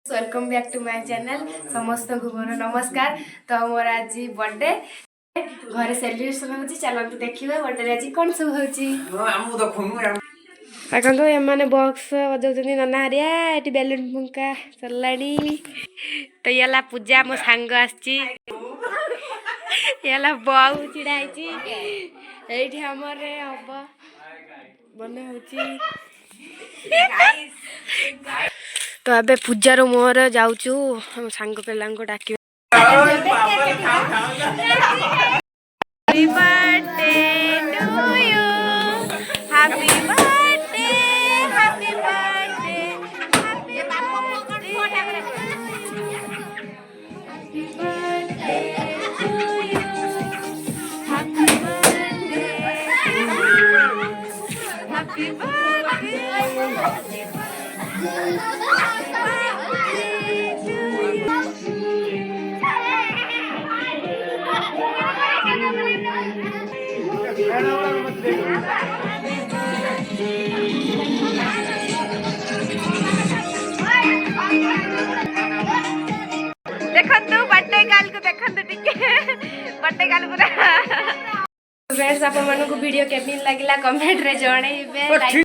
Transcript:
Welcome back to my channel. समस्त को मोर नमस्कार। तो मोर आज बर्थडे घरे सेलिब्रेशन होची, चलंतु देखिबा बर्थडे आज कोन सब होची। हमहु देखुनु देखंतो एमाने बॉक्स बजाउछनी नना हरिया, एटी बैलून फुंका चलाडी। तो याला पूजा मो सांग आछी, याला बाऊ चिड़ाइची एठी हमरे हबा बने होची। तो अबे पूजार मोर जाऊचु हम सांग पेलांग को डाकी। Happy birthday to you, happy birthday, happy birthday, happy birthday to you, happy birthday, happy birthday. देखंतु बर्थडे गाल को देखंतु टिके बर्थडे गाल पूरा। फ्रेंड्स आप मन को वीडियो केमिन लागिला कमेंट रे जणैबे।